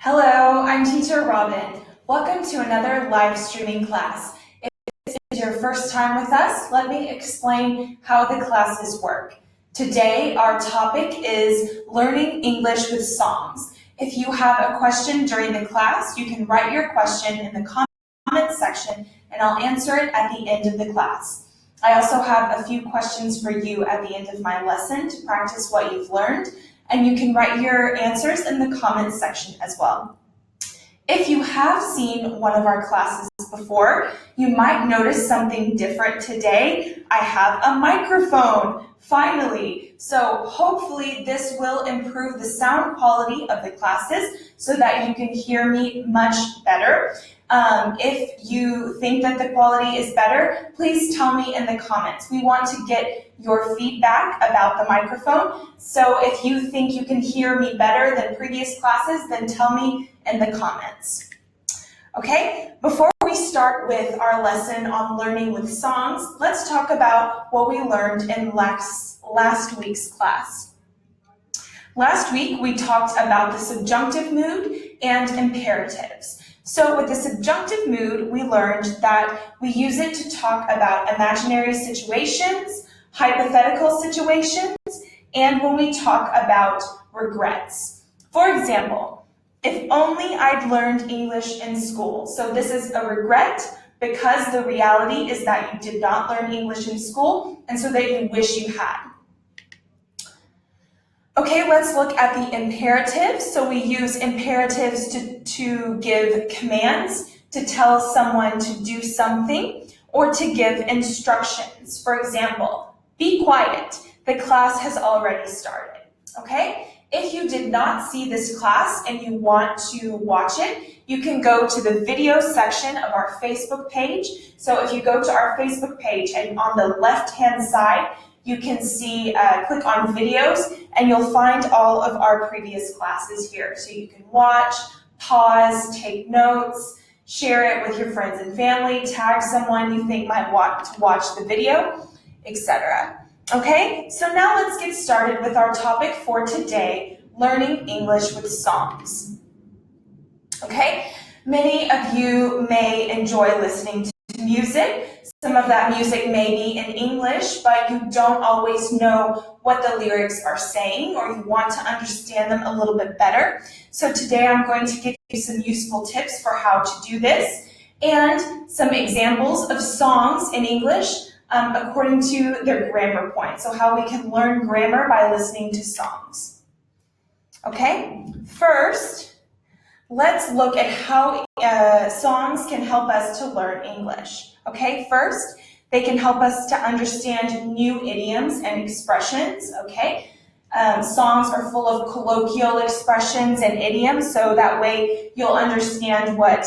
Hello, I'm Teacher Robin. Welcome to another live streaming class. If this is your first time with us, let me explain how the classes work. Today, our topic is learning English with songs. If you have a question during the class, you can write your question in the comment section and I'll answer it at the end of the class. I also have a few questions for you at the end of my lesson to practice what you've learned, and you can write your answers in the comments section as well. If you have seen one of our classes before, you might notice something different today. I have a microphone, finally. So hopefully this will improve the sound quality of the classes so that you can hear me much better. If you think that the quality is better, please tell me in the comments. We want to get your feedback about the microphone. So if you think you can hear me better than previous classes, then tell me in the comments. Okay, before we start with our lesson on learning with songs, let's talk about what we learned in last week's class. Last week, we talked about the subjunctive mood and imperatives. So with the subjunctive mood, we learned that we use it to talk about imaginary situations, hypothetical situations, and when we talk about regrets. For example, if only I'd learned English in school. So this is a regret because the reality is that you did not learn English in school and so that you wish you had. Okay, let's look at the imperatives. So we use imperatives to give commands, to tell someone to do something, or to give instructions. For example, be quiet. The class has already started. Okay? If you did not see this class and you want to watch it, you can go to the video section of our Facebook page. So if you go to our Facebook page and on the left-hand side, you can see, click on videos, and you'll find all of our previous classes here. So you can watch, pause, take notes, share it with your friends and family, tag someone you think might want to watch the video, etc. Okay, so now let's get started with our topic for today, learning English with songs. Okay, many of you may enjoy listening to music. Some of that music may be in English, but you don't always know what the lyrics are saying, or you want to understand them a little bit better. So today I'm going to give you some useful tips for how to do this, and some examples of songs in English according to their grammar points. So how we can learn grammar by listening to songs. Okay, first, let's look at how songs can help us to learn English. Okay, first, they can help us to understand new idioms and expressions, okay? Songs are full of colloquial expressions and idioms, so that way you'll understand what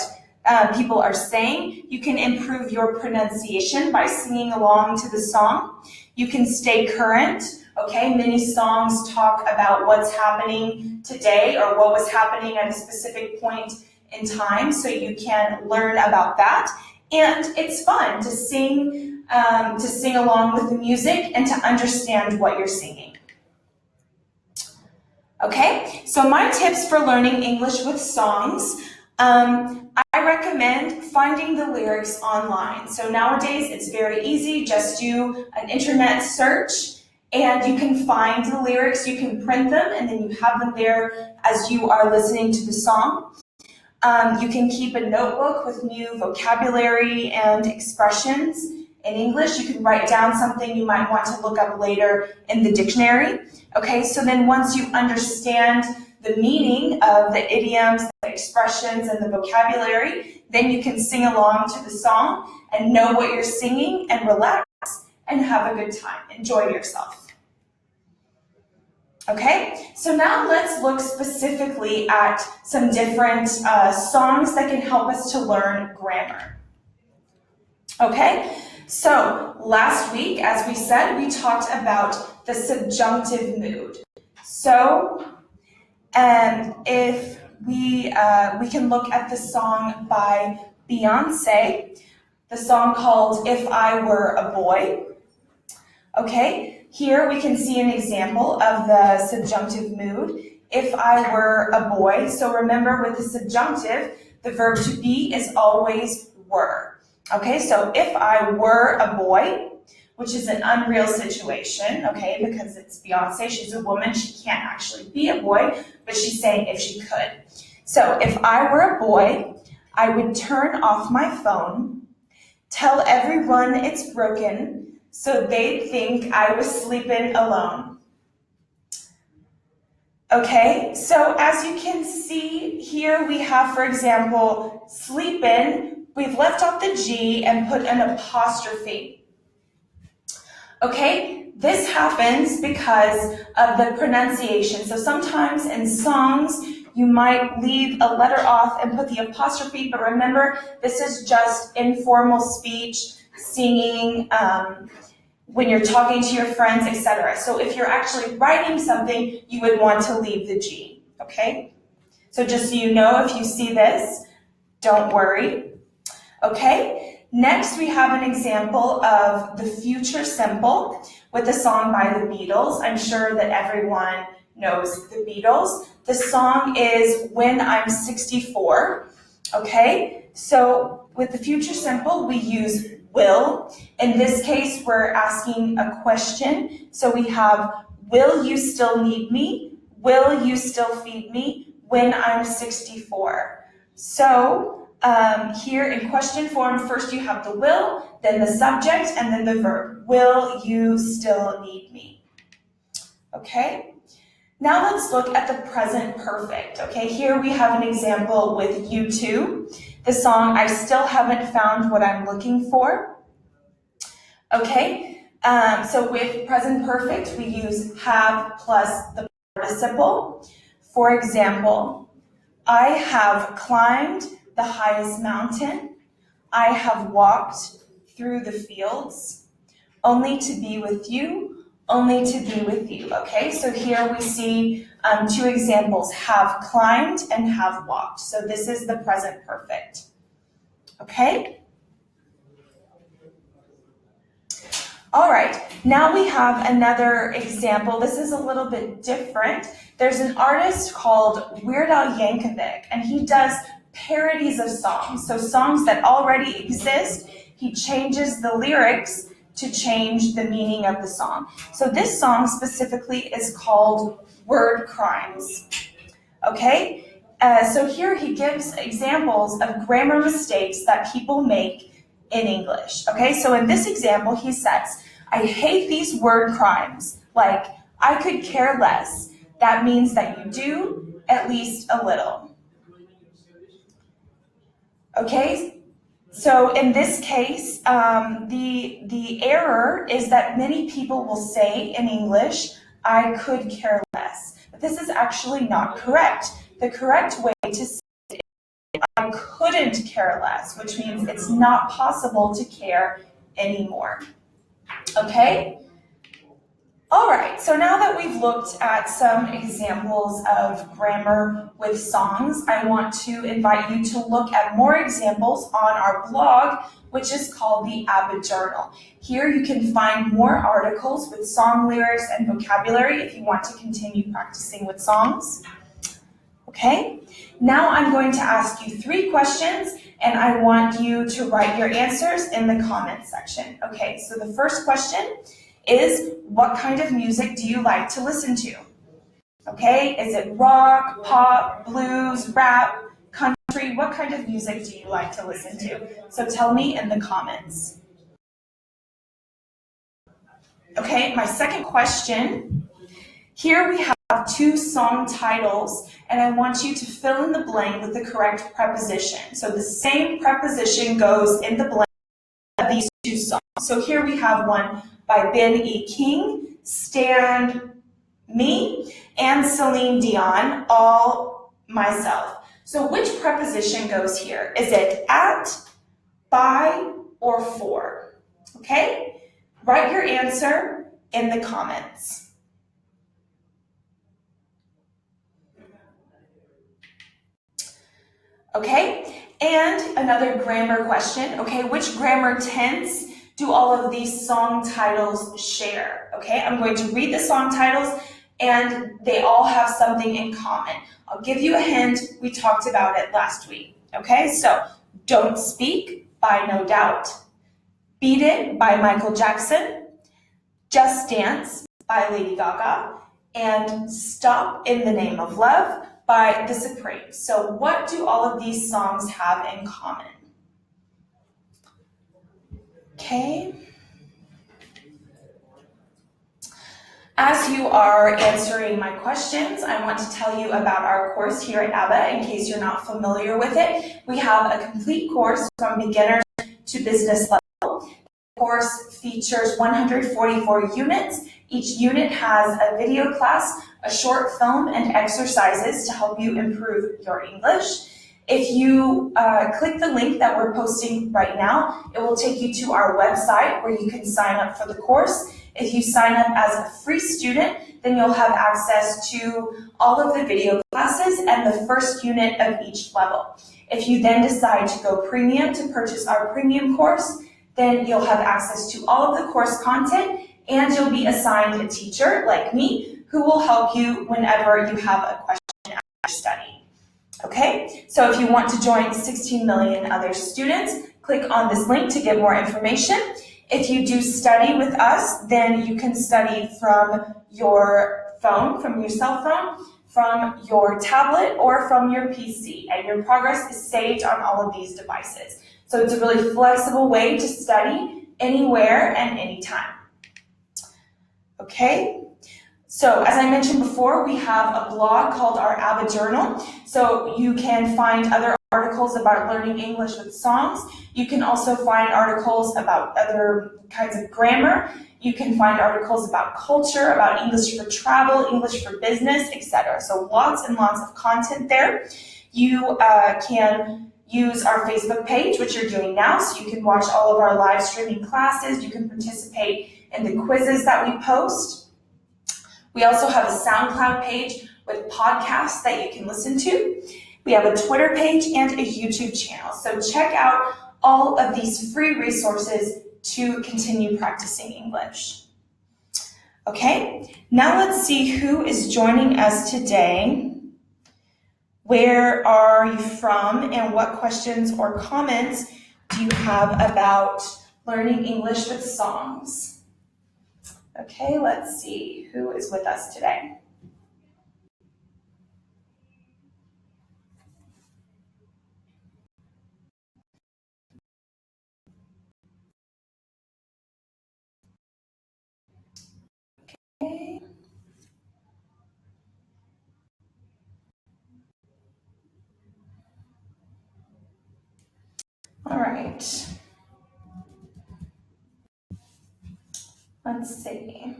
people are saying. You can improve your pronunciation by singing along to the song. You can stay current, okay? Many songs talk about what's happening today or what was happening at a specific point in time, so you can learn about that. And it's fun to sing along with the music and to understand what you're singing. Okay, so my tips for learning English with songs, I recommend finding the lyrics online. So nowadays it's very easy, just do an internet search and you can find the lyrics, you can print them, and then you have them there as you are listening to the song. You can keep a notebook with new vocabulary and expressions in English. You can write down something you might want to look up later in the dictionary. Okay, so then once you understand the meaning of the idioms, the expressions, and the vocabulary, then you can sing along to the song and know what you're singing and relax and have a good time. Enjoy yourself. Okay, so now let's look specifically at some different songs that can help us to learn grammar. Okay, so last week, as we said, we talked about the subjunctive mood. So, if we can look at the song by Beyonce, the song called If I Were a Boy. Okay, here we can see an example of the subjunctive mood. if I were a boy. So remember, with the subjunctive, the verb to be is always were. Okay, so if I were a boy, which is an unreal situation, okay, because it's Beyonce, she's a woman, she can't actually be a boy, but she's saying if she could. So if I were a boy, I would turn off my phone, tell everyone it's broken, so they'd think I was sleeping alone. Okay, so as you can see here, we have, for example, sleepin'. We've left off the G and put an apostrophe. Okay, this happens because of the pronunciation. So sometimes in songs, you might leave a letter off and put the apostrophe, but remember, this is just informal speech, singing, when you're talking to your friends, etc. So if you're actually writing something, you would want to leave the G, okay? So just so you know, if you see this, don't worry. Okay, next we have an example of the future simple with a song by the Beatles. I'm sure that everyone knows the Beatles. The song is When I'm 64. Okay, so with the future simple, we use will. In this case, we're asking a question. So we have, will you still need me? Will you still feed me when I'm 64? So here in question form, first you have the will, then the subject, and then the verb. Will you still need me? Okay, now let's look at the present perfect. Okay, here we have an example with U2, the song I Still Haven't Found What I'm Looking For. Okay, so with present perfect, we use have plus the participle. For example, I have climbed the highest mountain. I have walked through the fields, only to be with you, only to be with you. Okay, so here we see two examples, have climbed and have walked. So this is the present perfect. Okay? All right, now we have another example. This is a little bit different. There's an artist called Weird Al Yankovic, and he does parodies of songs. So songs that already exist, he changes the lyrics to change the meaning of the song. So this song specifically is called Word Crimes. Okay, so here he gives examples of grammar mistakes that people make in English. Okay, so in this example, he says, I hate these word crimes, like I could care less. That means that you do at least a little. Okay, so in this case, the error is that many people will say in English, I could care less. But this is actually not correct. The correct way to say it is I couldn't care less, which means it's not possible to care anymore. Okay? All right, so now that we've looked at some examples of grammar with songs, I want to invite you to look at more examples on our blog, which is called the Abbott Journal. Here you can find more articles with song lyrics and vocabulary if you want to continue practicing with songs. Okay, now I'm going to ask you 3 questions, and I want you to write your answers in the comments section. Okay, so the first question is, what kind of music do you like to listen to? Okay, is it rock, pop, blues, rap, country? What kind of music do you like to listen to? So tell me in the comments. Okay, my second question. Here we have 2 song titles, and I want you to fill in the blank with the correct preposition. So the same preposition goes in the blank of these 2 songs. So here we have one by Ben E. King, Stand Me, and Celine Dion, All Myself. So which preposition goes here? Is it at, by, or for? Okay? Write your answer in the comments. Okay? And another grammar question. Okay, which grammar tense do all of these song titles share? Okay, I'm going to read the song titles and they all have something in common. I'll give you a hint. We talked about it last week. Okay, so Don't Speak by No Doubt, Beat It by Michael Jackson, Just Dance by Lady Gaga, and Stop in the Name of Love by The Supremes. So what do all of these songs have in common? Okay. As you are answering my questions, I want to tell you about our course here at ABBA in case you're not familiar with it. We have a complete course from beginner to business level. The course features 144 units. Each unit has a video class, a short film, and exercises to help you improve your English. If you click the link that we're posting right now, it will take you to our website where you can sign up for the course. If you sign up as a free student, then you'll have access to all of the video classes and the first unit of each level. If you then decide to go premium to purchase our premium course, then you'll have access to all of the course content and you'll be assigned a teacher like me who will help you whenever you have a question after studying. Okay, so if you want to join 16 million other students, click on this link to get more information. If you do study with us, then you can study from your phone, from your cell phone, from your tablet, or from your PC, and your progress is saved on all of these devices. So it's a really flexible way to study anywhere and anytime. Okay, so as I mentioned before, we have a blog called our ABBA Journal, so you can find other articles about learning English with songs. You can also find articles about other kinds of grammar. You can find articles about culture, about English for travel, English for business, etc. So lots and lots of content there. You can use our Facebook page, which you're doing now, so you can watch all of our live streaming classes. You can participate in the quizzes that we post. We also have a SoundCloud page with podcasts that you can listen to. We have a Twitter page and a YouTube channel. So check out all of these free resources to continue practicing English. Okay, now let's see who is joining us today. Where are you from and what questions or comments do you have about learning English with songs? Okay, let's see who is with us today. Okay. All right. Let's see.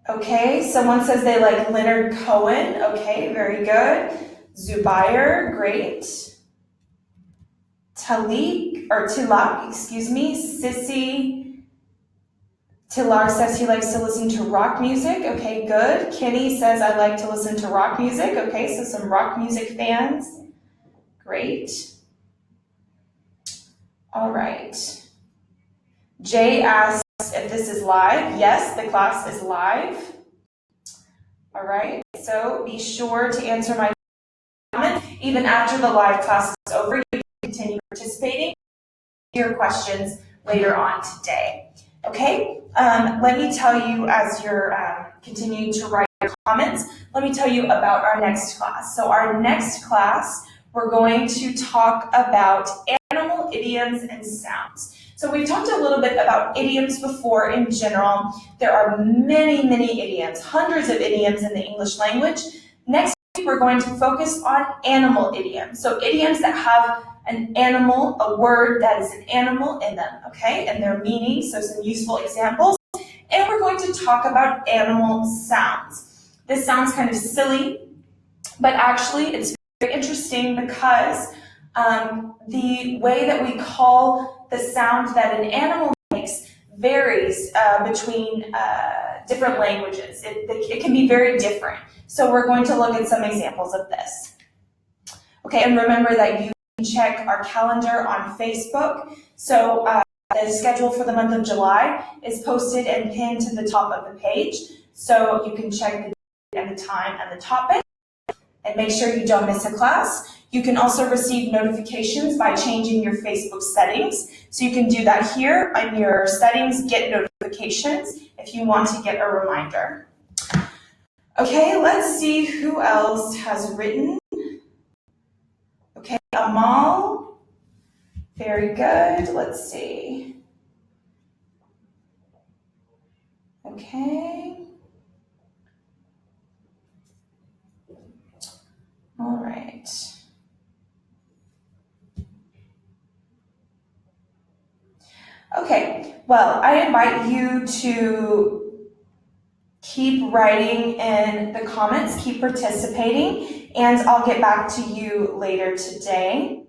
Okay, someone says they like Leonard Cohen. Okay, very good. Zubair, great. Tilak, excuse me. Sissy. Tilar says he likes to listen to rock music. Okay, good. Kenny says I like to listen to rock music. Okay, so some rock music fans. Great. All right. Jay asks if this is live. Yes, the class is live. All right, so be sure to answer my comment. Even after the live class is over, you can continue participating. Your questions later on today. Okay, let me tell you as you're continuing to write your comments, let me tell you about our next class. So our next class, we're going to talk about animal idioms and sounds. So we've talked a little bit about idioms before in general. There are many, many idioms, hundreds of idioms in the English language. Next week, we're going to focus on animal idioms. So idioms that have an animal, a word that is an animal in them, okay, and their meaning, so some useful examples. And we're going to talk about animal sounds. This sounds kind of silly, but actually it's very interesting because the way that we call the sound that an animal makes varies between different languages. It can be very different. So we're going to look at some examples of this. Okay, and remember that you can check our calendar on Facebook. So the schedule for the month of July is posted and pinned to the top of the page, so you can check the date and the time and the topic and make sure you don't miss a class. You can also receive notifications by changing your Facebook settings. So you can do that here on your settings, get notifications if you want to get a reminder. Okay, let's see who else has written. Okay, Amal, very good. Let's see. Okay. All right. Okay, well, I invite you to keep writing in the comments, keep participating, and I'll get back to you later today.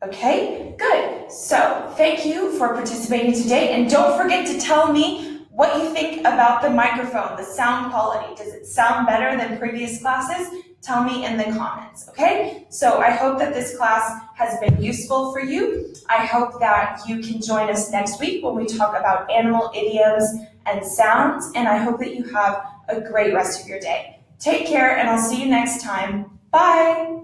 Okay, good. So thank you for participating today, and don't forget to tell me what you think about the microphone, the sound quality. Does it sound better than previous classes? Tell me in the comments, okay? So I hope that this class has been useful for you. I hope that you can join us next week when we talk about animal idioms and sounds, and I hope that you have a great rest of your day. Take care, and I'll see you next time. Bye!